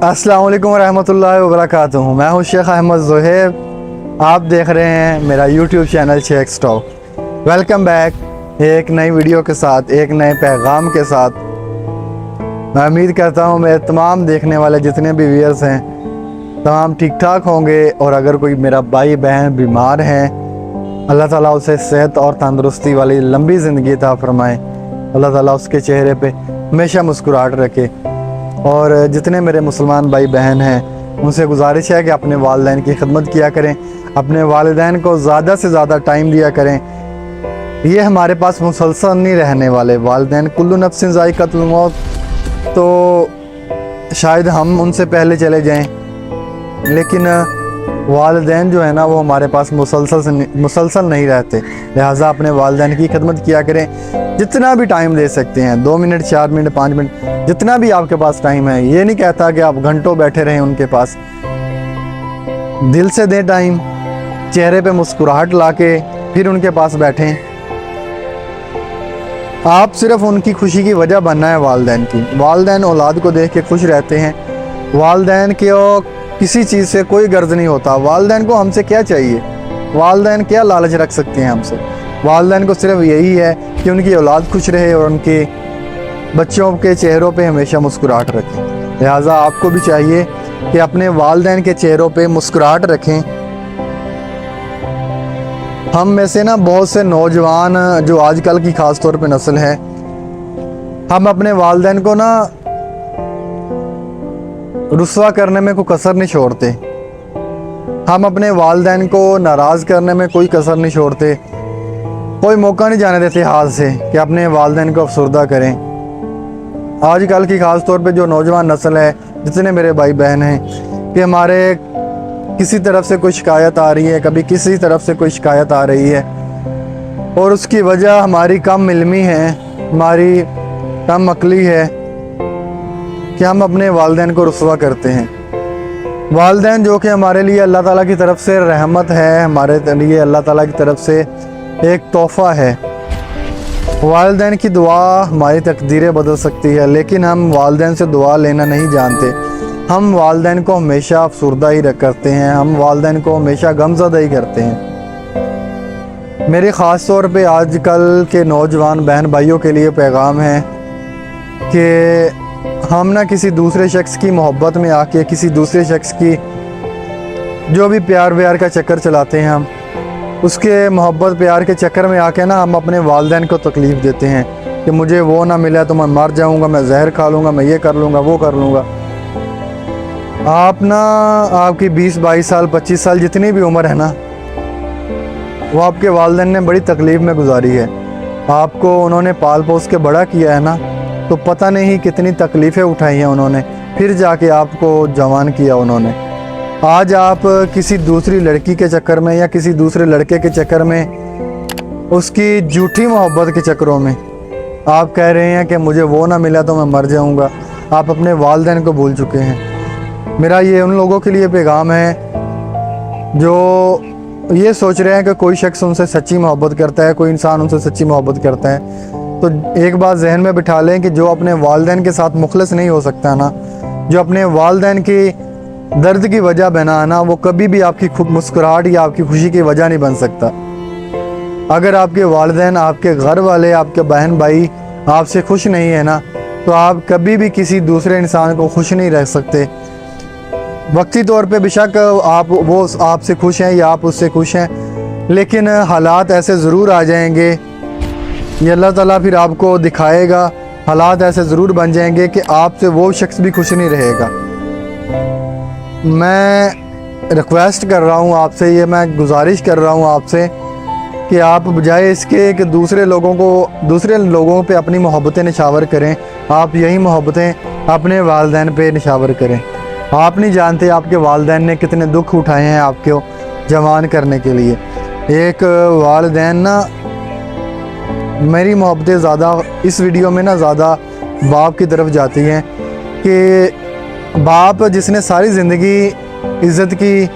अस्सलाम वालेकुम रहमतुल्लाहि व बरकातुहू। मैं हूँ शेख अहमद ज़ोहेब। आप देख रहे हैं मेरा YouTube channel Sheikh stock. Welcome back एक नई वीडियो के साथ, एक नए पैगाम के साथ। मैं उम्मीद करता हूँ मेरे तमाम देखने वाले जितने भी व्यूअर्स हैं तमाम ठीक ठाक होंगे, और अगर कोई मेरा भाई बहन बीमार हैं अल्लाह ताला उसे सेहत और तंदुरुस्ती वाली लंबी ज़िंदगी अता फरमाए। अल्लाह ताला उसके चेहरे पे हमेशा मुस्कुराहट रखे। और जितने मेरे मुसलमान भाई बहन हैं उनसे गुजारिश है कि अपने वालिदैन की खिदमत किया करें, अपने वालिदैन को ज़्यादा से ज़्यादा टाइम दिया करें। ये हमारे पास मुसलसल नहीं रहने वाले वालिदैन, कुल्लु नफ्सिन ज़ाइक़तुल मौत, तो शायद हम उनसे पहले चले जाएं, लेकिन वालिदैन जो है ना वो हमारे पास मुसलसल नहीं रहते। लिहाजा अपने वालिदैन की खिदमत किया करें, जितना भी टाइम दे सकते हैं, 2 मिनट 4 मिनट 5 मिनट, जितना भी आपके पास टाइम है। ये नहीं कहता कि आप घंटों बैठे रहें उनके पास। दिल से दें टाइम, चेहरे पे मुस्कुराहट लाके फिर उनके पास बैठें। आप सिर्फ उनकी खुशी की वजह बनना है वालिदैन की। वालिदैन औलाद को देख के खुश रहते हैं। वालिदैन के किसी चीज़ से कोई गर्ज नहीं होता। वालिदैन को हमसे क्या चाहिए? वालिदैन क्या लालच रख सकते हैं हमसे? वालिदैन को सिर्फ यही है कि उनकी औलाद खुश रहे और उनके बच्चों के चेहरों पे हमेशा मुस्कुराहट रखें। लिहाजा आपको भी चाहिए कि अपने वालिदैन के चेहरों पे मुस्कुराहट रखें। हम में से ना बहुत से नौजवान जो आजकल की ख़ास तौर पे नस्ल है, हम अपने वालिदैन को ना रुस्वा करने में कोई कसर नहीं छोड़ते। हम अपने वालिदैन को नाराज़ करने में कोई कसर नहीं छोड़ते। कोई मौका नहीं जाने देते हाथ से कि अपने वालिदैन को अफसरदा करें। आजकल की ख़ास तौर पे जो नौजवान नस्ल है, जितने मेरे भाई बहन हैं, कि हमारे किसी तरफ से कोई शिकायत आ रही है, कभी किसी तरफ से कोई शिकायत आ रही है, और उसकी वजह हमारी कम इल्मी है, हमारी कम अक्ली है कि हम अपने वालिदैन को रुस्वा करते हैं। वालिदैन जो कि हमारे लिए अल्लाह ताला की तरफ से रहमत है, हमारे लिए अल्लाह ताला की तरफ से एक तोहफ़ा है। वालिदैन की दुआ हमारी तकदीरें बदल सकती है, लेकिन हम वालिदैन से दुआ लेना नहीं जानते। हम वालिदैन को हमेशा अफसरदा ही करते हैं, हम वालिदैन को हमेशा गमज़दा ही करते हैं। मेरे ख़ास तौर पे आजकल के नौजवान बहन भाइयों के लिए पैगाम है कि हम ना किसी दूसरे शख्स की मोहब्बत में आके, किसी दूसरे शख्स की जो भी प्यार व्यार का चक्कर चलाते हैं, हम उसके मोहब्बत प्यार के चक्कर में आके ना हम अपने वालिदैन को तकलीफ़ देते हैं कि मुझे वो ना मिला तो मैं मर जाऊंगा, मैं जहर खा लूँगा, मैं ये कर लूँगा, वो कर लूँगा। आप ना आपकी 20-22 साल 25 साल जितनी भी उम्र है ना, वो आपके वालिदैन ने बड़ी तकलीफ़ में गुजारी है। आपको उन्होंने पाल पोस के बड़ा किया है ना, तो पता नहीं कितनी तकलीफ़ें उठाई हैं उन्होंने, फिर जाके आपको जवान किया उन्होंने। आज आप किसी दूसरी लड़की के चक्कर में या किसी दूसरे लड़के के चक्कर में, उसकी झूठी मोहब्बत के चक्करों में आप कह रहे हैं कि मुझे वो ना मिला तो मैं मर जाऊंगा। आप अपने वालिदैन को भूल चुके हैं। मेरा ये उन लोगों के लिए पैगाम है जो ये सोच रहे हैं कि कोई शख्स उनसे सच्ची मोहब्बत करता है, कोई इंसान उनसे सच्ची मोहब्बत करता है। तो एक बात जहन में बिठा लें कि जो अपने वालिदैन के साथ मुखलिस नहीं हो सकता ना, जो अपने वालिदैन की दर्द की वजह बना ना, वो कभी भी आपकी मुस्कुराहट या आपकी खुशी की वजह नहीं बन सकता। अगर आपके वालिदैन, आपके घर वाले, आपके बहन भाई आपसे खुश नहीं है ना, तो आप कभी भी किसी दूसरे इंसान को खुश नहीं रख सकते। वक्ती तौर पे बेशक वो आपसे खुश हैं या आप उससे खुश हैं, लेकिन हालात ऐसे ज़रूर आ जाएंगे, ये अल्लाह ताला फिर आपको दिखाएगा। हालात ऐसे ज़रूर बन जाएंगे कि आपसे वो शख्स भी खुश नहीं रहेगा। मैं रिक्वेस्ट कर रहा हूँ आपसे, ये मैं गुजारिश कर रहा हूँ आपसे कि आप बजाय इसके कि दूसरे लोगों पे अपनी मोहब्बतें निछावर करें, आप यही मोहब्बतें अपने वालिदैन पे निछावर करें। आप नहीं जानते आपके वालिदैन ने कितने दुख उठाए हैं आपको जवान करने के लिए। एक वालिदैन ना, मेरी मोहब्बतें ज़्यादा इस वीडियो में ना ज़्यादा बाप की तरफ जाती हैं कि बाप जिसने सारी ज़िंदगी इज़्ज़त की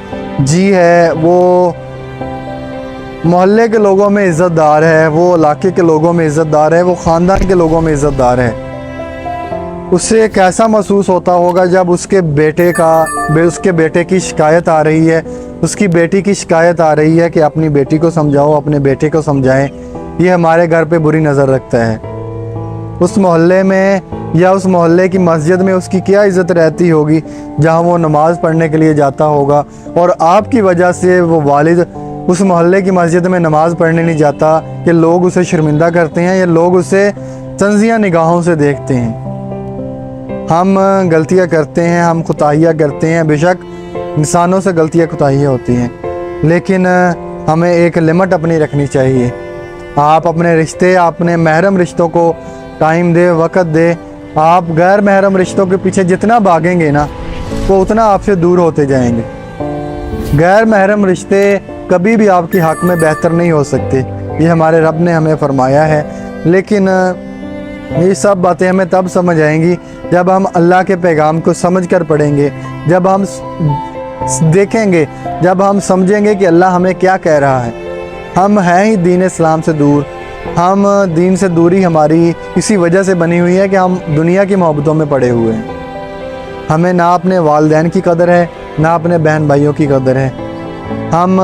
जी है, वो मोहल्ले के लोगों में इज़्ज़तदार है, वो इलाके के लोगों में इज़्ज़तदार है, वो ख़ानदान के लोगों में इज़्ज़तदार है। اسے کیسا محسوس ہوتا ہوگا جب उसके बेटे की शिकायत आ रही है, उसकी बेटी की शिकायत आ रही है कि अपनी बेटी को समझाओ, अपने बेटे को समझाएं, ये हमारे घर पे बुरी नज़र रखता है। उस मोहल्ले में या उस मोहल्ले की मस्जिद में उसकी क्या इज़्ज़त रहती होगी जहाँ वो नमाज़ पढ़ने के लिए जाता होगा, और आपकी वजह से वो वालिद उस मोहल्ले की मस्जिद में नमाज़ पढ़ने नहीं जाता कि लोग उसे शर्मिंदा करते हैं या लोग उसे तंज़िया निगाहों से देखते हैं। हम गलतियाँ करते हैं, हम कोताहियाँ करते हैं, बेशक इंसानों से गलतियाँ कोताहियाँ होती हैं, लेकिन हमें एक लिमिट अपनी रखनी चाहिए। आप अपने रिश्ते, अपने महरम रिश्तों को टाइम दे, वक्त दे। आप गैर महरम रिश्तों के पीछे जितना भागेंगे ना, वो उतना आपसे दूर होते जाएंगे। गैर महरम रिश्ते कभी भी आपके हक़ में बेहतर नहीं हो सकते, ये हमारे रब ने हमें फरमाया है। लेकिन ये सब बातें हमें तब समझ आएंगी जब हम अल्लाह के पैगाम को समझ कर पढ़ेंगे, जब हम देखेंगे, जब हम समझेंगे कि अल्लाह हमें क्या कह रहा है। हम हैं ही दीन इस्लाम से दूर, हम दीन से दूरी हमारी इसी वजह से बनी हुई है कि हम दुनिया की मोहब्बतों में पड़े हुए हैं। हमें ना अपने वालिदैन की कदर है, ना अपने बहन भाइयों की कदर है। हम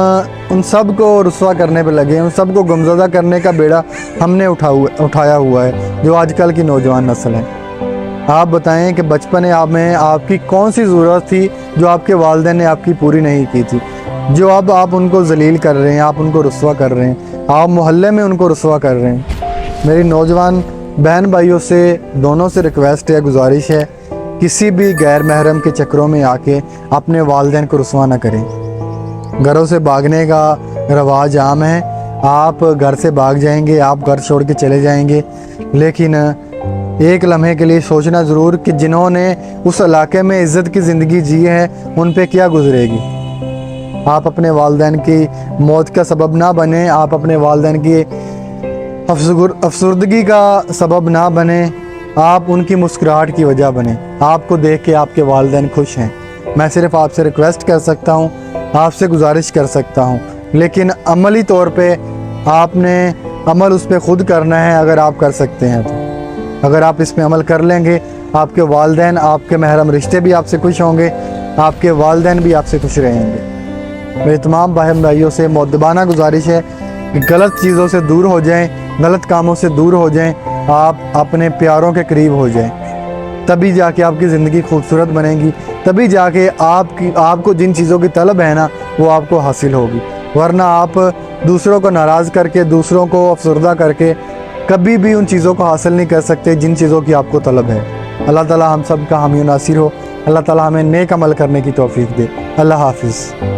उन सब को रुस्वा करने पे लगे हैं, उन सब को गुमज़दा करने का बेड़ा हमने उठाया हुआ है, जो आजकल की नौजवान नस्ल है। आप बताएं कि बचपन में आपकी कौन सी ज़रूरत थी जो आपके वालिदैन ने आपकी पूरी नहीं की थी, जो अब आप उनको ज़लील कर रहे हैं, आप उनको रुस्वा कर रहे हैं, आप मोहल्ले में उनको रुस्वा कर रहे हैं। मेरी नौजवान बहन भाइयों से, दोनों से रिक्वेस्ट है, गुजारिश है, किसी भी गैर महरम के चक्करों में आके अपने वालिदैन को रुस्वा ना करें। घरों से भागने का रवाज आम है, आप घर से भाग जाएंगे, आप घर छोड़ के चले जाएंगे, लेकिन एक लम्हे के लिए सोचना ज़रूर कि जिन्होंने उस इलाके में इज़्ज़त की ज़िंदगी जी है, उन पे क्या गुजरेगी। आप अपने वालिदैन की मौत का सबब ना बने, आप अपने वालिदैन की अफसरदगी का सबब ना बने, आप उनकी मुस्कुराहट की वजह बने। आपको देख के आपके वालिदैन खुश हैं। मैं सिर्फ़ आपसे रिक्वेस्ट कर सकता हूँ, आपसे गुजारिश कर सकता हूँ, लेकिन अमली तौर पे आपने अमल उस पर ख़ुद करना है। अगर आप कर सकते हैं तो, अगर आप इस पर अमल कर लेंगे, आपके वालिदैन, आपके महरम रिश्ते भी आपसे खुश होंगे, आपके वालिदैन भी आपसे खुश रहेंगे। मेरे तमाम बहन भाइयों से मुअद्दबाना गुजारिश है कि गलत चीज़ों से दूर हो जाएं, गलत कामों से दूर हो जाएं, आप अपने प्यारों के करीब हो जाएं, तभी जाके आपकी ज़िंदगी खूबसूरत बनेगी, तभी जाके आपको जिन चीज़ों की तलब है ना, वो आपको हासिल होगी। वरना आप दूसरों को नाराज़ करके, दूसरों को अफसरदा करके कभी भी उन चीज़ों को हासिल नहीं कर सकते जिन चीज़ों की आपको तलब है। अल्लाह ताला हम सब का हामी नासिर हो। अल्लाह ताला हमें नेक अमल करने की तौफीक दे। अल्लाह हाफिज़।